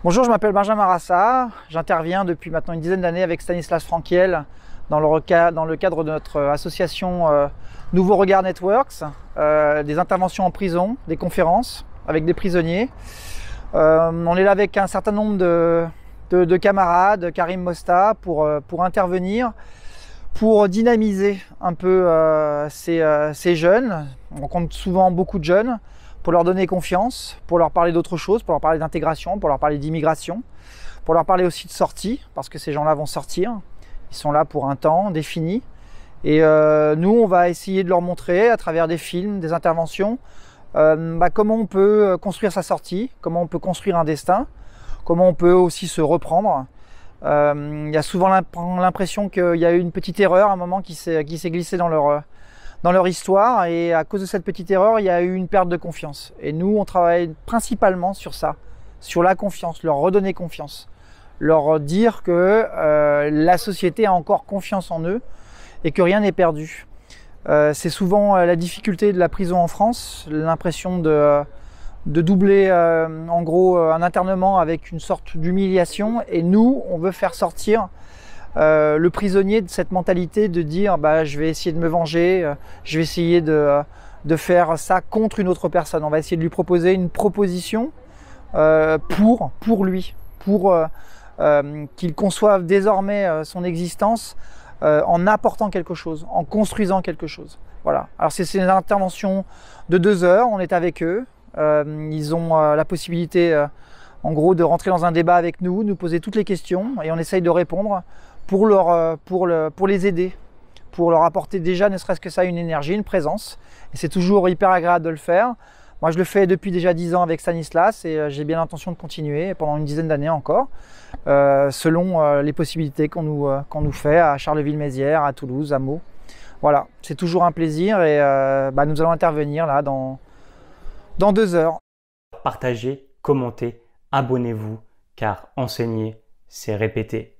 Bonjour, je m'appelle Benjamin Rassa. J'interviens depuis maintenant une dizaine d'années avec Stanislas Frankiel dans le cadre de notre association Nouveau Regard Networks, des interventions en prison, des conférences avec des prisonniers. On est là avec un certain nombre de camarades, Karim Mosta, pour intervenir, pour dynamiser un peu ces jeunes. On rencontre souvent beaucoup de jeunes, pour leur donner confiance, pour leur parler d'autre chose, pour leur parler d'intégration, pour leur parler d'immigration, pour leur parler aussi de sortie, parce que ces gens-là vont sortir. Ils sont là pour un temps défini. Et nous, on va essayer de leur montrer, à travers des films, des interventions, comment on peut construire sa sortie, comment on peut construire un destin, comment on peut aussi se reprendre. Il y a souvent l'impression qu'il y a eu une petite erreur à un moment qui s'est glissée dans leur histoire, et à cause de cette petite erreur, il y a eu une perte de confiance. Et nous, on travaille principalement sur ça, sur la confiance, leur redonner confiance, leur dire que la société a encore confiance en eux et que rien n'est perdu. C'est souvent la difficulté de la prison en France, l'impression de doubler en gros un internement avec une sorte d'humiliation, et nous, on veut faire sortir le prisonnier de cette mentalité de dire je vais essayer de me venger, je vais essayer de faire ça contre une autre personne. On va essayer de lui proposer une proposition pour lui, pour qu'il conçoive désormais son existence en apportant quelque chose, en construisant quelque chose. Voilà. Alors c'est une intervention de 2 heures, on est avec eux, ils ont la possibilité en gros de rentrer dans un débat avec nous, nous poser toutes les questions, et on essaye de répondre pour les aider, pour leur apporter déjà ne serait-ce que ça, une énergie, une présence. Et c'est toujours hyper agréable de le faire. Moi je le fais depuis déjà 10 ans avec Stanislas, et j'ai bien l'intention de continuer pendant une dizaine d'années encore, selon les possibilités qu'on nous fait à Charleville-Mézières, à Toulouse, à Meaux. Voilà, c'est toujours un plaisir, et nous allons intervenir là dans 2 heures. Partagez, commentez, abonnez-vous, car enseigner, c'est répéter.